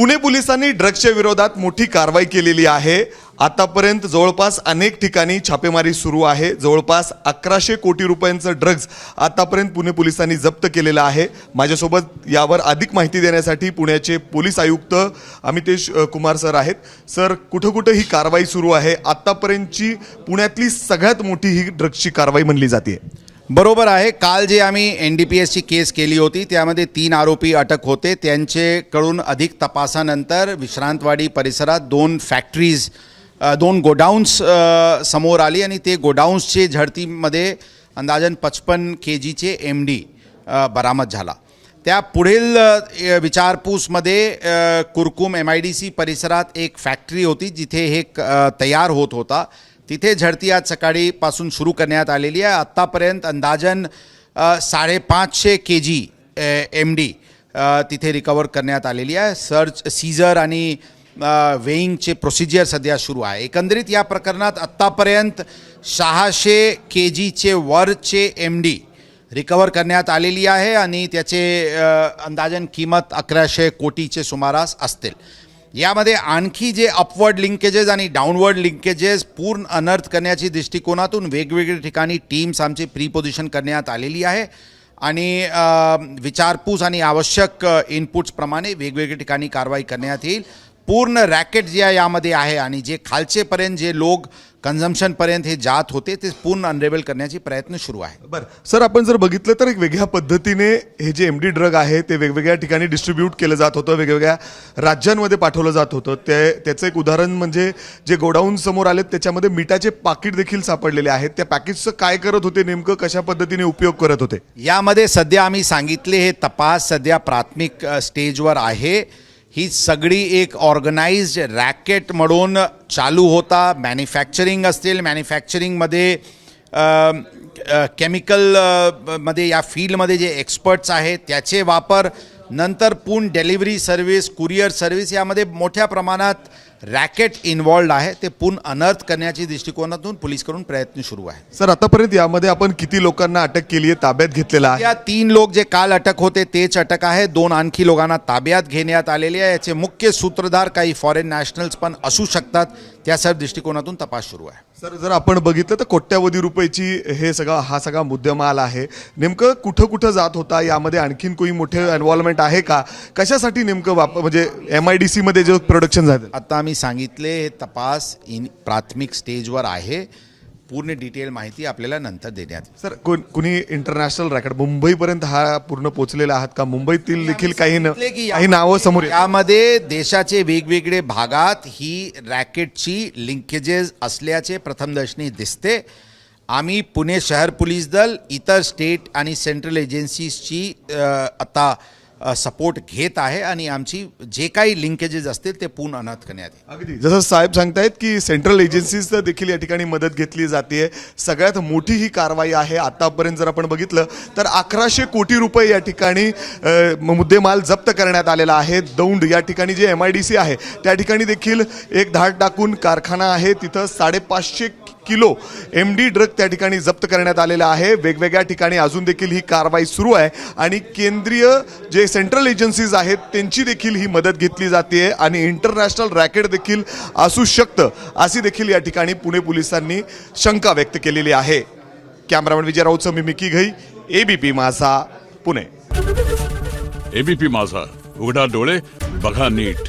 पुणे पोलिसांनी ड्रग्सच्या विरोधात मोठी कारवाई केलेली आहे। आतापर्यंत जवळपास अनेक ठिकाणी छापेमारी सुरू आहे। जवळपास 1100 कोटी रुपयांचं ड्रग्स आतापर्यंत पुणे पोलिसांनी जप्त केलेलं आहे। माझ्यासोबत यावर अधिक माहिती देण्यासाठी पुण्याचे पोलीस आयुक्त अमितेश कुमार सर आहेत। सर, कुठे ही कारवाई सुरू आहे? आतापर्यंतची पुण्यातली सगळ्यात मोठी ही ड्रग्सची कारवाई म्हणली जाते। बरोबर आहे। काल जे आम्ही NDPSची केस केली होती त्यामध्ये 3 आरोपी अटक होते। त्यांच्याकडून अधिक तपासानंतर विश्रांतवाडी परिसरात 2 फॅक्टरीज 2 गोडाऊन्स समोर आली आणि ते गोडाऊन्सचे झडतीमध्ये अंदाजन 55 kgचे MD बरामद झाला। त्या पुढील विचारपूसमध्ये कुरकुम MIDC परिसरात एक फॅक्टरी होती जिथे हे तयार होत होता। तिथे झडती आज सकाळीपासून सुरू करण्यात आलेली आहे। आत्तापर्यंत अंदाजन 550 kg MD तिथे रिकवर करण्यात आलेली आहे। सर्च सीझर आणि वेइंगचे प्रोसिजर सध्या सुरू आहे। एकंदरीत या प्रकरणात आत्तापर्यंत 600 kgचे वरचे MD रिकवर करण्यात आलेली आहे आणि त्याचे अंदाजन किंमत 1100 कोटीचे सुमारास असतील। यामध्ये आणखी जे अपवर्ड लिंकेजेस आणि डाऊनवर्ड लिंकेजेस पूर्ण अनर्थ करण्याची दृष्टिकोनातून वेगवेगळ्या ठिकाणी टीम्स आमची प्रीपोजिशन करण्यात आलेली आहे आणि विचारपूस आणि आवश्यक इनपुट्सप्रमाणे वेगवेगळ्या ठिकाणी कारवाई करण्यात येईल। पूर्ण रॅकेट जे यामध्ये आहे आणि जे खालचेपर्यंत जे लोक कन्झम्पशनपर्यंत हे जात होते ते पूर्ण अनरेबल करण्याचे प्रयत्न सुरू आहे। बरं सर, आपण जर बघितलं तर एक वेगळ्या पद्धतीने हे जे MD ड्रग आहे ते वेगवेगळ्या ठिकाणी डिस्ट्रीब्यूट केलं जात होतं, वेगवेगळ्या राज्यांमध्ये पाठवलं जात होतं। त्याचं एक उदाहरण म्हणजे जे गोडाऊन समोर आलेत त्याच्यामध्ये मिठाचे पाकिट देखील सापडलेले आहेत। त्या पॅकेजचं काय करत होते, नेमकं कशा पद्धतीने उपयोग करत होते? यामध्ये सध्या आम्ही सांगितले हे तपास सध्या प्राथमिक स्टेजवर आहे। ही सगळी एक ऑर्गनाइज्ड रॅकेट म्हणून चालू होता। मॅन्युफॅक्चरिंग असतील, मॅन्युफॅक्चरिंगमध्ये केमिकल मध्ये या फील्डमध्ये जे एक्सपर्ट्स आहेत त्याचे वापर, नंतर पूर्ण डिलिव्हरी सर्व्हिस, कुरिअर सर्व्हिस यामध्ये मोठ्या प्रमाणात रॅकेट इन्व्हॉल्ड आहे। ते पूर्ण अनर्थ करण्याची दृष्टिकोनातून पोलिसकडून प्रयत्न सुरू आहे। सर, आतापर्यंत यामध्ये आपण किती लोकांना अटक केली आहे, ताब्यात घेतलेला आहे? या 3 लोक जे काल अटक होते तेच अटक आहे। 2 आणखी लोकांना ताब्यात घेण्यात आलेले आहे। याचे मुख्य सूत्रधार काही फॉरेन नॅशनल्स पण असू शकतात। त्या सर्व दृष्टिकोनातून तपास सुरू आहे। सर, जर आपण बघितलं तर कोट्यावधी रुपयाची हे हा सगळा मुद्देमाल आहे। नेमकं कुठं जात होता? यामध्ये आणखीन कोणी मोठे इन्व्हॉल्वमेंट आहे का? कशासाठी नेमकं म्हणजे MIDC मध्ये जे प्रोडक्शन झालं? आता आम्ही सांगितले हे तपास प्राथमिक स्टेजवर आहे। पूर्ण डिटेल माहिती आपल्याला नंतर देण्यात येईल। सर, कुणी इंटरनॅशनल रॅकेट मुंबईपर्यंत हा पूर्ण पोहोचलेला आहात का? मुंबईतील देखील काही नावं समोर यामध्ये देशाचे वेगवेगळे भागात ही रॅकेटची लिंकेजेस असल्याचे प्रथमदर्शनी दिसते। आम्ही पुणे शहर पोलीस दल, इतर स्टेट आणि सेंट्रल एजन्सीजची आता सपोर्ट घेत आहे आणि आमची जे काही लिंकेजेस असतील ते पूर्ण अनर्थ करण्यात येईल। अगदी जसं साहेब सांगतायत की सेंट्रल एजन्सीजचं देखील या ठिकाणी मदत घेतली जाते। सगळ्यात मोठी ही कारवाई आहे। आतापर्यंत जर आपण बघितलं तर 1100 कोटी रुपये या ठिकाणी मुद्देमाल जप्त करण्यात आलेला आहे। दौंड या ठिकाणी जे MIDC आहे त्या ठिकाणी देखील एक धाड टाकून कारखाना आहे, तिथं 550 किलो MD ड्रग त्या ठिकाणी जप्त करण्यात आलेला आहे। वेगवेगळ्या ठिकाणी अजून देखील ही कारवाई सुरू आहे आणि केंद्रीय जे सेंट्रल एजन्सीज आहेत त्यांची देखील ही मदत घेतली जाते आणि इंटरनॅशनल रॅकेट देखील असू शकतं अशी देखील या ठिकाणी पुणे पोलिसांनी शंका व्यक्त केलेली आहे। कॅमेरामॅन विजय राऊतसह मी मिकी घई, ABP माझा, पुणे। ABP माझा, उघडा डोळे बघा नीट।